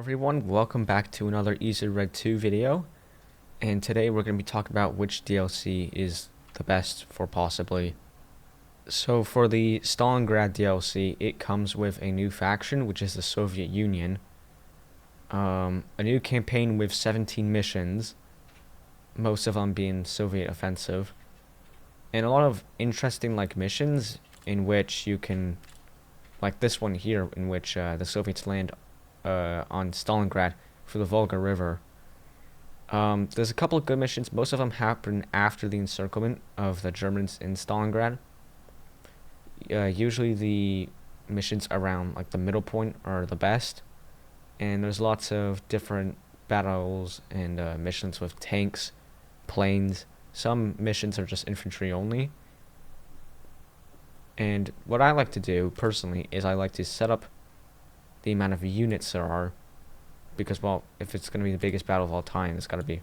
Everyone, welcome back to another Easy Red 2 video, and today we're going to be talking about which DLC is the best for possibly. So for the Stalingrad DLC, it comes with a new faction, which is the Soviet Union, a new campaign with 17 missions, most of them being Soviet offensive, and a lot of interesting missions in which you can, like this one here, in which the Soviets land on Stalingrad for the Volga River. There's a couple of good missions. Most of them happen after the encirclement of the Germans in Stalingrad. Usually the missions around the middle point are the best, and there's lots of different battles and missions with tanks, planes. Some missions are just infantry only. And what I like to do personally is I like to set up the amount of units there are, because, well, if it's going to be the biggest battle of all time, there's got to be a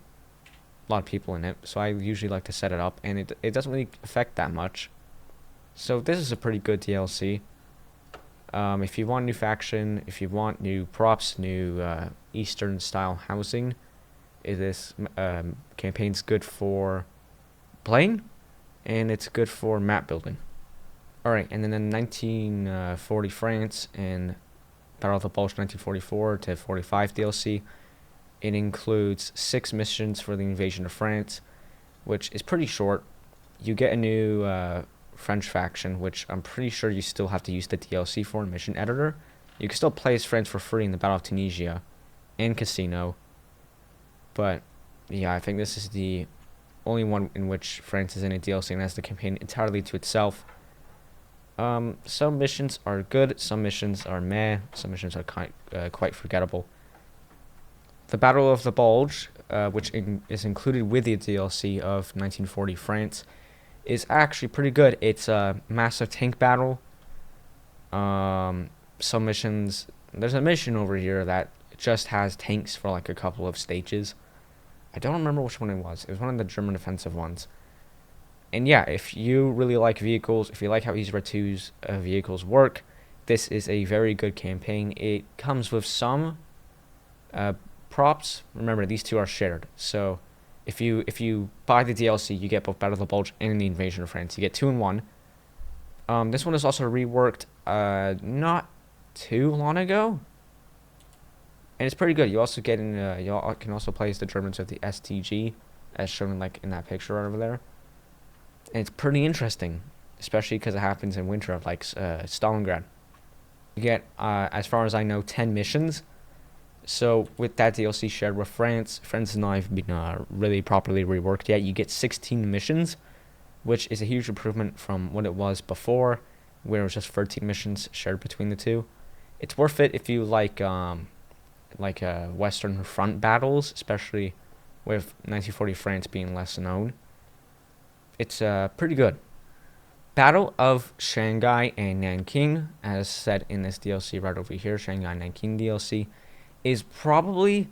lot of people in it. So I usually like to set it up, and it doesn't really affect that much. So this is a pretty good DLC. If you want a new faction, if you want new props, new Eastern style housing, this campaign's good for playing, and it's good for map building. Alright, and then in 1940 France and Battle of the Bulge 1944 to 45 DLC. It includes 6 missions for the invasion of France, which is pretty short. You get a new French faction, which I'm pretty sure you still have to use the DLC for in Mission Editor. You can still play as France for free in the Battle of Tunisia and Casino. But yeah, I think this is the only one in which France is in a DLC and has the campaign entirely to itself. Some missions are good, some missions are meh, some missions are quite forgettable. The Battle of the Bulge, which is included with the DLC of 1940 France, is actually pretty good. It's a massive tank battle. Some missions, there's a mission over here that just has tanks for a couple of stages. I don't remember which one it was. It was one of the German offensive ones. And yeah, if you really like vehicles, if you like how Easy Red 2's vehicles work, this is a very good campaign. It comes with some props. Remember, these two are shared. So if you buy the DLC, you get both Battle of the Bulge and the Invasion of France. You get 2 in 1. This one is also reworked not too long ago, and it's pretty good. You also get in. You can also play as the Germans with the STG, as shown in that picture right over there. And it's pretty interesting, especially because it happens in winter of Stalingrad. You get, as far as I know, 10 missions. So with that DLC shared with France, France has not been really properly reworked yet. You get 16 missions, which is a huge improvement from what it was before, where it was just 13 missions shared between the two. It's worth it if you like Western Front battles, especially with 1940 France being less known. It's pretty good. Battle of Shanghai and Nanking, as said in this DLC right over here, Shanghai and Nanking DLC, is probably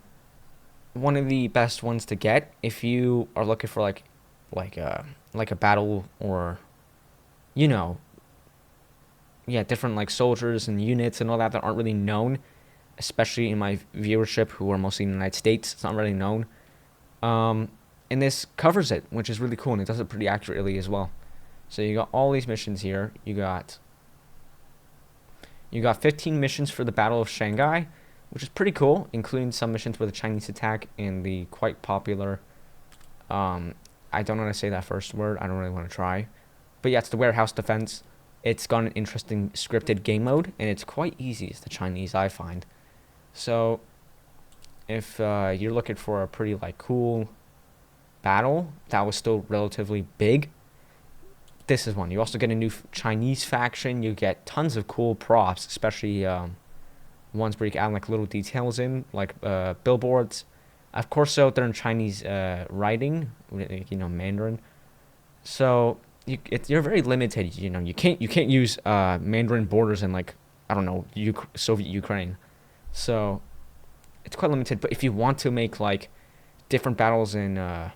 one of the best ones to get if you are looking for like a battle, or different soldiers and units and all that aren't really known, especially in my viewership who are mostly in the United States. It's not really known. And this covers it, which is really cool, and it does it pretty accurately as well. So you got all these missions here. You got 15 missions for the Battle of Shanghai, which is pretty cool, including some missions with a Chinese attack and the quite popular, I don't know how to say that first word. I don't really want to try. But yeah, it's the warehouse defense. It's got an interesting scripted game mode, and it's quite easy as the Chinese, I find. So if you're looking for a pretty cool battle that was still relatively big, this is one. You also get a new Chinese faction. You get tons of cool props, especially ones where you can add little details in, billboards. Of course, so they're in Chinese writing, Mandarin. So you're very limited. You can't use Mandarin borders in I don't know, Soviet Ukraine. So it's quite limited. But if you want to make different battles in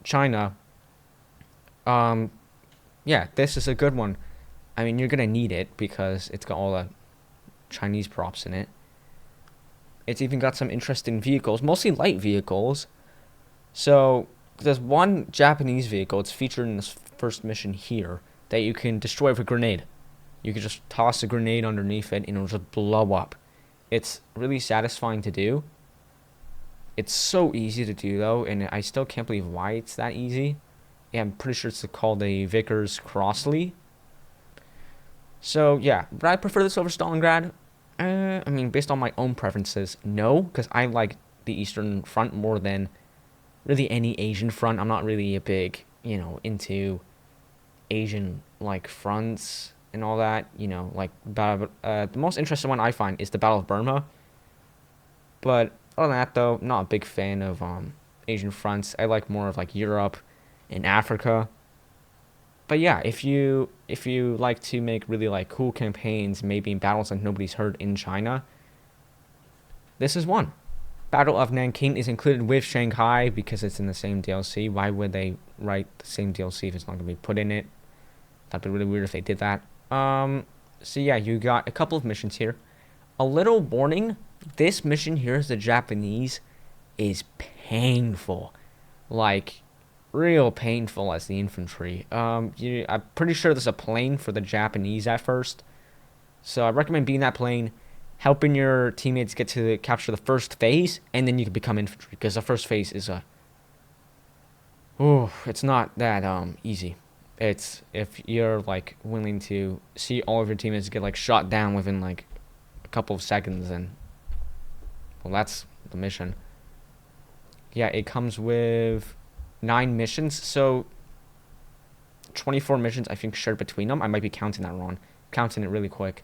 China, yeah, this is a good one. I mean, you're gonna need it because it's got all the Chinese props in it. It's even got some interesting vehicles, mostly light vehicles. So there's one Japanese vehicle. It's featured in this first mission here that you can destroy with a grenade. You can just toss a grenade underneath it and it'll just blow up. It's really satisfying to do. It's so easy to do though, and I still can't believe why it's that easy. Yeah, I'm pretty sure it's called a Vickers Crossley. So yeah, but I prefer this over Stalingrad. I mean, based on my own preferences, no, because I like the Eastern Front more than really any Asian front. I'm not really a big, into Asian like fronts and all that. Like the most interesting one I find is the Battle of Burma. But other than that, though, not a big fan of Asian fronts. I like more of like Europe and Africa. But yeah, if you like to make really like cool campaigns, maybe in battles like nobody's heard in China, this is one. Battle of Nanking is included with Shanghai because it's in the same DLC. Why would they write the same DLC if it's not going to be put in it? That'd be really weird if they did that. So yeah, you got a couple of missions here. A little warning, this mission here is the Japanese is painful. Like, real painful as the infantry. I'm pretty sure there's a plane for the Japanese at first. So I recommend being that plane, helping your teammates get to capture the first phase, and then you can become infantry. Because the first phase is it's not that easy. It's if you're like willing to see all of your teammates get like shot down within like a couple of seconds, and well, that's the mission. Yeah, it comes with 9 missions, so 24 missions I think shared between them. I might be counting that wrong. Counting it really quick.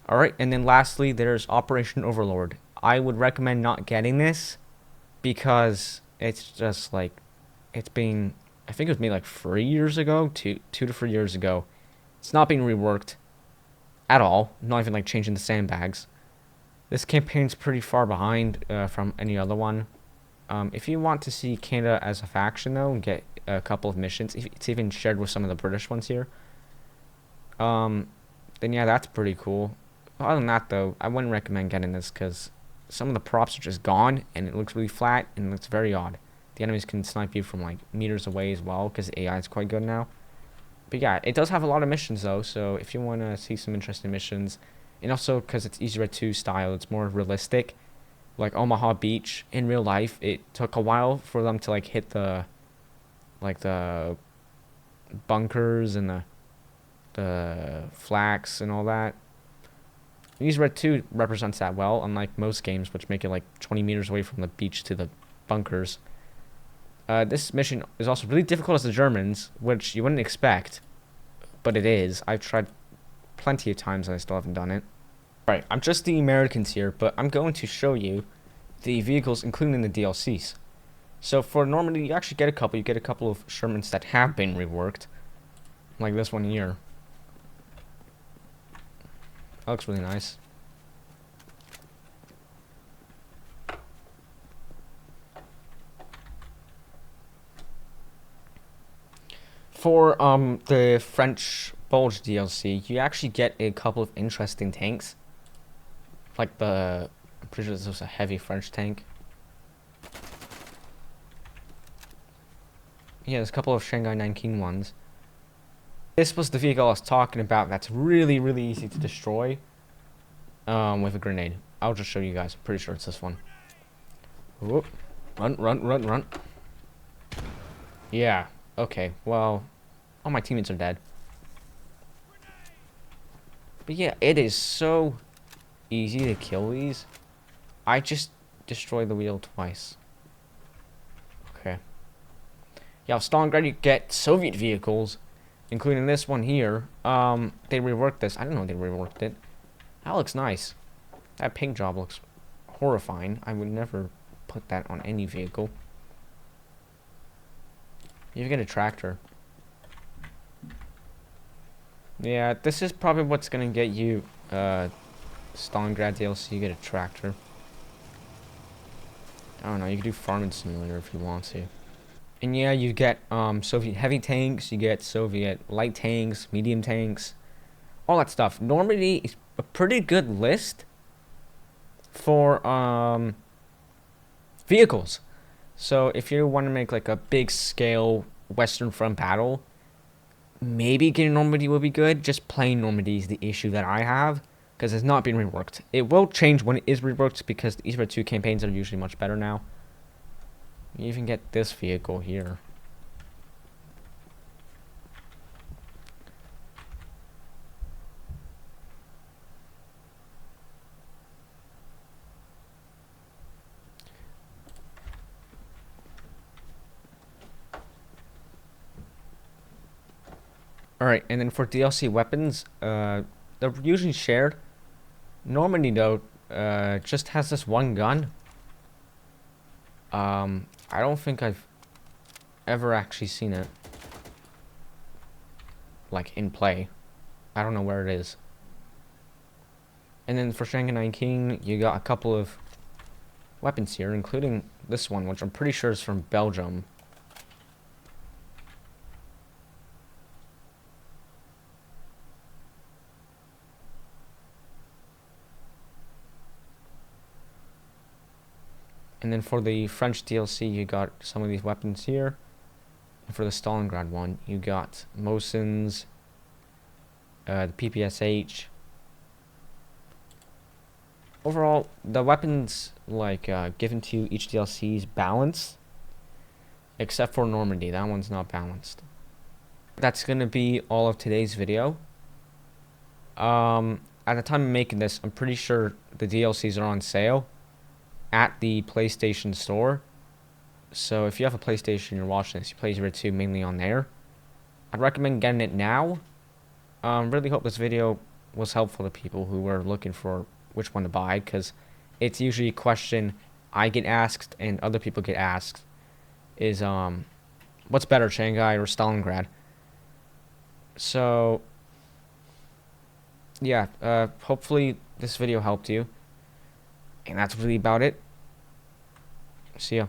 Alright, and then lastly, there's Operation Overlord. I would recommend not getting this because it's just like, it's being, I think it was made like 3 years ago, 2 to 3 years ago. It's not being reworked at all, not even like changing the sandbags. This campaign's pretty far behind from any other one. If you want to see Canada as a faction though, and get a couple of missions, it's even shared with some of the British ones here. Then yeah, that's pretty cool. Other than that though, I wouldn't recommend getting this because some of the props are just gone and it looks really flat and it looks very odd. The enemies can snipe you from like meters away as well because AI is quite good now. But yeah, it does have a lot of missions though, so if you want to see some interesting missions, and also because it's easier to style, it's more realistic. Like Omaha Beach in real life, it took a while for them to like hit the bunkers and the flaks and all that. These Red 2 represents that well, unlike most games, which make it like 20 meters away from the beach to the bunkers. This mission is also really difficult as the Germans, which you wouldn't expect, but it is. I've tried plenty of times and I still haven't done it. Right, I'm just the Americans here, but I'm going to show you the vehicles, including the DLCs. So for Normandy, you actually get a couple. You get a couple of Shermans that have been reworked, like this one here. That looks really nice. For the French Bulge DLC, you actually get a couple of interesting tanks. Like I'm pretty sure this was a heavy French tank. Yeah, there's a couple of Shanghai and Nanking ones. This was the vehicle I was talking about that's really, really easy to destroy with a grenade. I'll just show you guys. I'm pretty sure it's this one. Whoop. Run, run, run, run. Yeah, okay, well, all my teammates are dead. But yeah, it is so easy to kill these. I just destroyed the wheel twice. Okay. Yeah, Stalingrad, you get Soviet vehicles, including this one here. They reworked this. I didn't know they reworked it. That looks nice. That paint job looks horrifying. I would never put that on any vehicle. You get a tractor. Yeah, this is probably what's gonna get you Stalingrad DLC. You get a tractor. I don't know, you can do Farming Simulator if you want to. And yeah, you get Soviet heavy tanks, you get Soviet light tanks, medium tanks, all that stuff. Normandy is a pretty good list, for vehicles. So if you want to make like a big scale Western Front battle, maybe getting Normandy would be good. Just plain Normandy is the issue that I have, because it's not being reworked. It will change when it is reworked, because the East War 2 campaigns are usually much better now. You even get this vehicle here. Alright, and then for DLC weapons, they're usually shared. Normandy, though, just has this one gun. I don't think I've ever actually seen it, like, in play. I don't know where it is. And then for Shanghai and Nanking, you got a couple of weapons here, including this one, which I'm pretty sure is from Belgium. And then for the French DLC, you got some of these weapons here. And for the Stalingrad one, you got Mosin's, the PPSH. Overall, the weapons like given to each DLC is balanced, except for Normandy. That one's not balanced. That's gonna be all of today's video. At the time of making this, I'm pretty sure the DLCs are on sale at the PlayStation Store. So if you have a PlayStation, you're watching this, you play 02 mainly on there. I'd recommend getting it now. Really hope this video was helpful to people who were looking for which one to buy, because it's usually a question I get asked and other people get asked is what's better, Shanghai or Stalingrad? So yeah, hopefully this video helped you, and that's really about it. See ya.